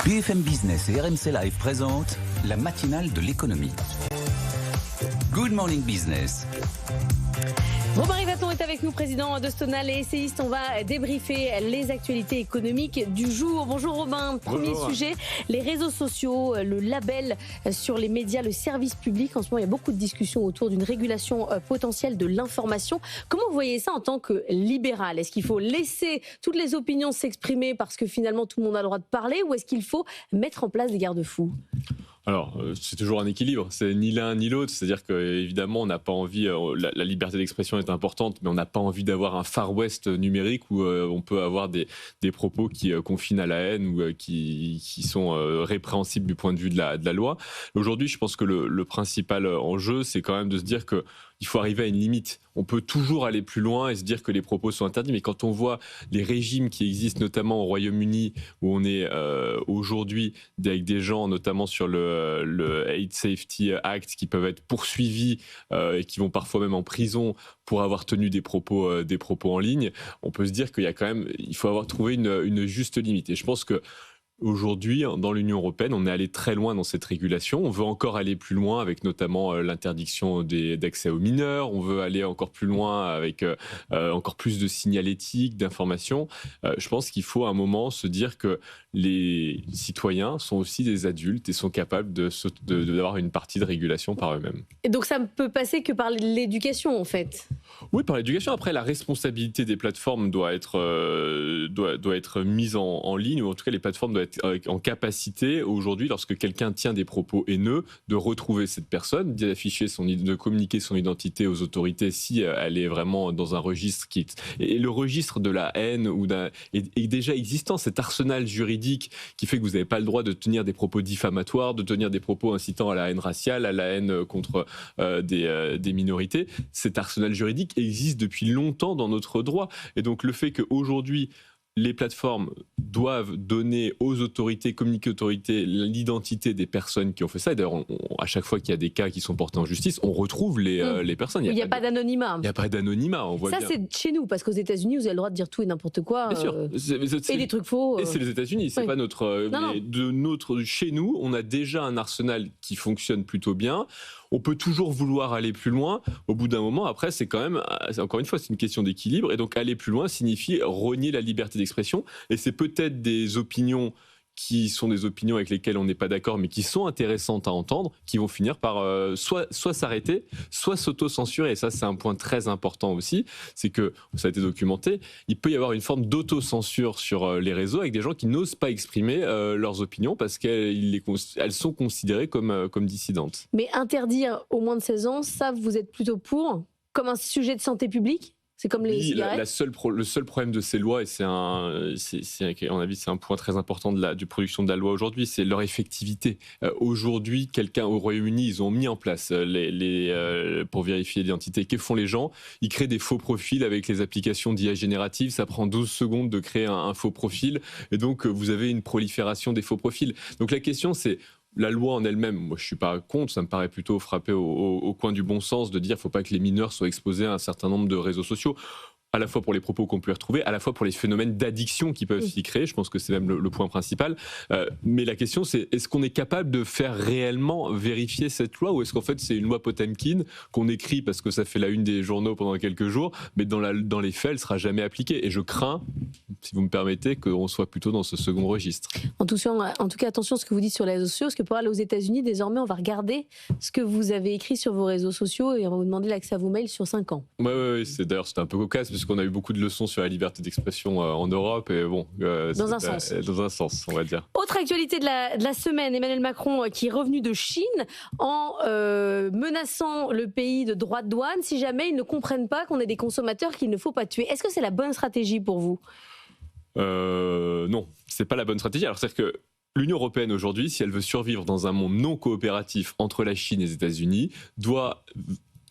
BFM Business et RMC Live présentent la matinale de l'économie. Good Morning Business. Robin Rivaton est avec nous, président de Stonal et essayiste. On va débriefer les actualités économiques du jour. Bonjour Robin. Premier sujet, les réseaux sociaux, le label sur les médias, le service public. En ce moment, il y a beaucoup de discussions autour d'une régulation potentielle de l'information. Comment vous voyez ça en tant que libéral ? Est-ce qu'il faut laisser toutes les opinions s'exprimer parce que finalement tout le monde a le droit de parler, ou est-ce qu'il faut mettre en place des garde-fous ? Alors, c'est toujours un équilibre, c'est ni l'un ni l'autre, c'est-à-dire qu'évidemment on n'a pas envie, la liberté d'expression est importante, mais on n'a pas envie d'avoir un Far West numérique où on peut avoir des propos qui confinent à la haine ou qui sont répréhensibles du point de vue de la loi. Aujourd'hui, je pense que le principal enjeu, c'est quand même de se dire que il faut arriver à une limite. On peut toujours aller plus loin et se dire que les propos sont interdits, mais quand on voit les régimes qui existent, notamment au Royaume-Uni, où on est aujourd'hui avec des gens, notamment sur le Hate Safety Act, qui peuvent être poursuivis et qui vont parfois même en prison pour avoir tenu des propos en ligne, on peut se dire qu'il y a quand même, il faut avoir trouvé une juste limite. Et je pense que aujourd'hui, dans l'Union européenne, on est allé très loin dans cette régulation. On veut encore aller plus loin avec notamment l'interdiction d'accès aux mineurs. On veut aller encore plus loin avec encore plus de signalétique, d'information. Je pense qu'il faut à un moment se dire que les citoyens sont aussi des adultes et sont capables d'avoir une partie de régulation par eux-mêmes. Et donc ça ne peut passer que par l'éducation en fait ? Oui, par l'éducation. Après, la responsabilité des plateformes doit être mise en ligne, ou en tout cas les plateformes doivent être en capacité aujourd'hui, lorsque quelqu'un tient des propos haineux, de retrouver cette personne, de communiquer son identité aux autorités si elle est vraiment dans un registre qui et le registre de la haine est déjà existant, cet arsenal juridique qui fait que vous n'avez pas le droit de tenir des propos diffamatoires, de tenir des propos incitant à la haine raciale, à la haine contre des minorités. Cet arsenal juridique existe depuis longtemps dans notre droit, et donc le fait qu'aujourd'hui les plateformes doivent donner aux autorités, communiquer aux autorités l'identité des personnes qui ont fait ça. Et d'ailleurs, à chaque fois qu'il y a des cas qui sont portés en justice, on retrouve les personnes. Il n'y a pas d'anonymat. Il n'y a pas d'anonymat. On voit ça, bien. C'est chez nous, parce qu'aux États-Unis, vous avez le droit de dire tout et n'importe quoi. Bien sûr. Et des trucs faux. Et c'est les États-Unis, c'est pas notre. Non. Chez nous, on a déjà un arsenal qui fonctionne plutôt bien. On peut toujours vouloir aller plus loin. Au bout d'un moment, après, c'est quand même, encore une fois, c'est une question d'équilibre. Et donc, aller plus loin signifie renier la liberté d'expression. Et c'est peut-être des opinions qui sont des opinions avec lesquelles on n'est pas d'accord, mais qui sont intéressantes à entendre, qui vont finir par soit s'arrêter, soit s'auto-censurer. Et ça, c'est un point très important aussi. C'est que, ça a été documenté, il peut y avoir une forme d'auto-censure sur les réseaux avec des gens qui n'osent pas exprimer leurs opinions parce qu'elles sont considérées comme dissidentes. Mais interdire aux moins de 16 ans, ça, vous êtes plutôt pour, comme un sujet de santé publique ? C'est comme les cigarettes. Le seul problème de ces lois, et à mon avis, c'est un point très important de la production de la loi aujourd'hui, c'est leur effectivité. Aujourd'hui, quelqu'un au Royaume-Uni, ils ont mis en place pour vérifier l'identité. Que font les gens ? Ils créent des faux profils avec les applications d'IA générative. Ça prend 12 secondes de créer un faux profil. Et donc, vous avez une prolifération des faux profils. Donc, la question, c'est la loi en elle-même, moi je ne suis pas contre, ça me paraît plutôt frapper au coin du bon sens de dire qu'il ne faut pas que les mineurs soient exposés à un certain nombre de réseaux sociaux, à la fois pour les propos qu'on peut y retrouver, à la fois pour les phénomènes d'addiction qui peuvent s'y créer. Je pense que c'est même le point principal. Mais la question, c'est est-ce qu'on est capable de faire réellement vérifier cette loi, ou est-ce qu'en fait c'est une loi Potemkin qu'on écrit parce que ça fait la une des journaux pendant quelques jours, mais dans les faits, elle ne sera jamais appliquée. Et je crains, si vous me permettez, qu'on soit plutôt dans ce second registre. En tout cas, attention à ce que vous dites sur les réseaux sociaux, parce que pour aller aux États-Unis, désormais, on va regarder ce que vous avez écrit sur vos réseaux sociaux et on va vous demander l'accès à vos mails sur 5 ans. Oui, c'était un peu cocasse, puisqu'on a eu beaucoup de leçons sur la liberté d'expression en Europe, et bon, dans un sens, on va dire. Autre actualité de la semaine, Emmanuel Macron qui est revenu de Chine en menaçant le pays de droits de douane si jamais ils ne comprennent pas qu'on est des consommateurs qu'il ne faut pas tuer. Est-ce que c'est la bonne stratégie pour vous ? Non, c'est pas la bonne stratégie. Alors c'est-à-dire que l'Union européenne aujourd'hui, si elle veut survivre dans un monde non coopératif entre la Chine et les États-Unis, doit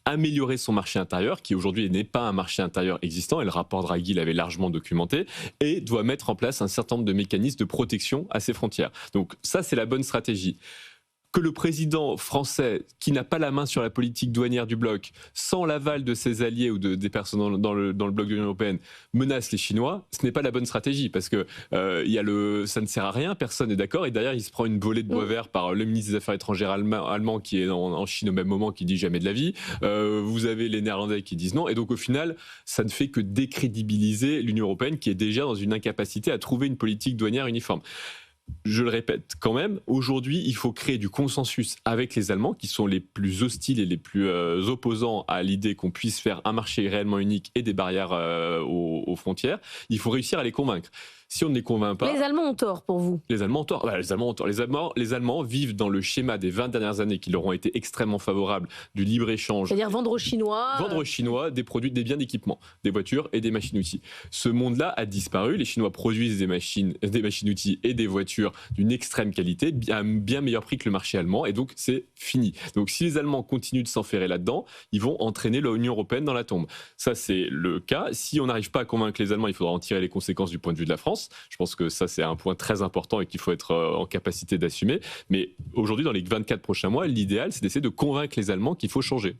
améliorer son marché intérieur, qui aujourd'hui n'est pas un marché intérieur existant, et le rapport Draghi l'avait largement documenté, et doit mettre en place un certain nombre de mécanismes de protection à ses frontières. Donc ça, c'est la bonne stratégie. que le président français, qui n'a pas la main sur la politique douanière du bloc, sans l'aval de ses alliés ou des personnes dans le bloc de l'Union européenne, menace les Chinois, ce n'est pas la bonne stratégie, parce que ça ne sert à rien, personne n'est d'accord, et derrière il se prend une volée de bois vert par le ministre des Affaires étrangères allemand qui est en Chine au même moment, qui dit jamais de la vie. Vous avez les Néerlandais qui disent non, et donc au final, ça ne fait que décrédibiliser l'Union européenne, qui est déjà dans une incapacité à trouver une politique douanière uniforme. Je le répète quand même, aujourd'hui, il faut créer du consensus avec les Allemands, qui sont les plus hostiles et les plus opposants à l'idée qu'on puisse faire un marché réellement unique et des barrières aux frontières. Il faut réussir à les convaincre. Si on ne les convainc pas... Les Allemands ont tort pour vous. Les Allemands ont tort. Bah, les Allemands ont tort. Les Allemands vivent dans le schéma des 20 dernières années qui leur ont été extrêmement favorables, du libre-échange. C'est-à-dire vendre aux Chinois. Vendre aux Chinois des produits, des biens d'équipement, des voitures et des machines-outils. Ce monde-là a disparu. Les Chinois produisent des machines-outils et des voitures d'une extrême qualité, à un bien meilleur prix que le marché allemand, et donc c'est fini. Donc si les Allemands continuent de s'enferrer là-dedans, ils vont entraîner l'Union européenne dans la tombe. Ça, c'est le cas. Si on n'arrive pas à convaincre les Allemands, il faudra en tirer les conséquences du point de vue de la France. Je pense que ça, c'est un point très important et qu'il faut être en capacité d'assumer. Mais aujourd'hui, dans les 24 prochains mois, l'idéal, c'est d'essayer de convaincre les Allemands qu'il faut changer.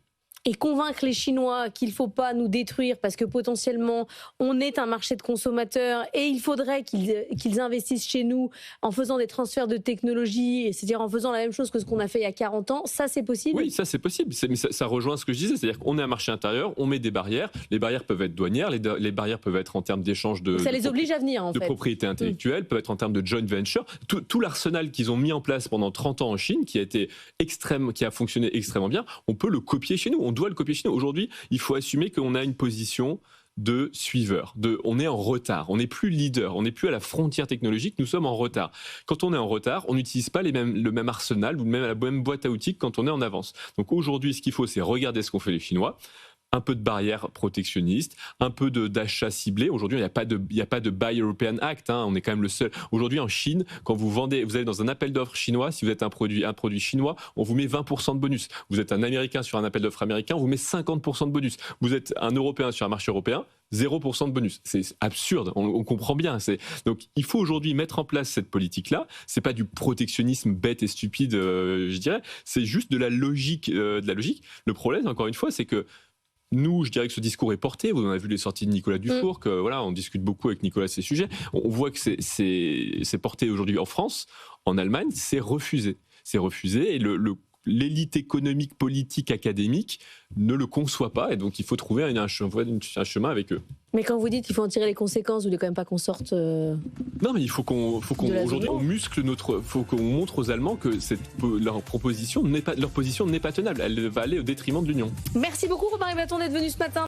Et convaincre les Chinois qu'il ne faut pas nous détruire parce que potentiellement on est un marché de consommateurs et il faudrait qu'ils investissent chez nous en faisant des transferts de technologie, c'est-à-dire en faisant la même chose que ce qu'on a fait il y a 40 ans, ça c'est possible ? Oui, ça c'est possible, mais ça rejoint ce que je disais, c'est-à-dire qu'on est un marché intérieur, on met des barrières, les barrières peuvent être douanières, les barrières peuvent être en termes d'échange ça les oblige à venir en fait. De propriété intellectuelle, peuvent être en termes de joint venture, tout l'arsenal qu'ils ont mis en place pendant 30 ans en Chine, qui a fonctionné extrêmement bien, on peut le copier chez nous, on doit le copier chez nous. Aujourd'hui, il faut assumer qu'on a une position de suiveur. On est en retard. On n'est plus leader. On n'est plus à la frontière technologique. Nous sommes en retard. Quand on est en retard, on n'utilise pas le même arsenal ou la même boîte à outils que quand on est en avance. Donc aujourd'hui, ce qu'il faut, c'est regarder ce qu'ont fait les Chinois. Un peu de barrières protectionnistes, un peu d'achats ciblés. Aujourd'hui, il n'y a pas de Buy European Act. On est quand même le seul. Aujourd'hui, en Chine, quand vous allez dans un appel d'offres chinois, si vous êtes un produit chinois, on vous met 20% de bonus. Vous êtes un Américain sur un appel d'offres américain, on vous met 50% de bonus. Vous êtes un Européen sur un marché européen, 0% de bonus. C'est absurde, on comprend bien. Donc il faut aujourd'hui mettre en place cette politique-là. C'est pas du protectionnisme bête et stupide, je dirais. C'est juste de la logique. Le problème, encore une fois, c'est que nous, je dirais que ce discours est porté. Vous en avez vu les sorties de Nicolas Dufour, que voilà, on discute beaucoup avec Nicolas ces sujets. On voit que c'est porté aujourd'hui en France, en Allemagne, c'est refusé. C'est refusé et l'élite économique, politique, académique ne le conçoit pas, et donc il faut trouver un chemin avec eux. Mais quand vous dites qu'il faut en tirer les conséquences, vous voulez quand même pas qu'on sorte Non, mais il faut qu'on aujourd'hui on muscle faut qu'on montre aux Allemands que leur position n'est pas tenable. Elle va aller au détriment de l'Union. Merci beaucoup Robin Rivaton d'être venu ce matin.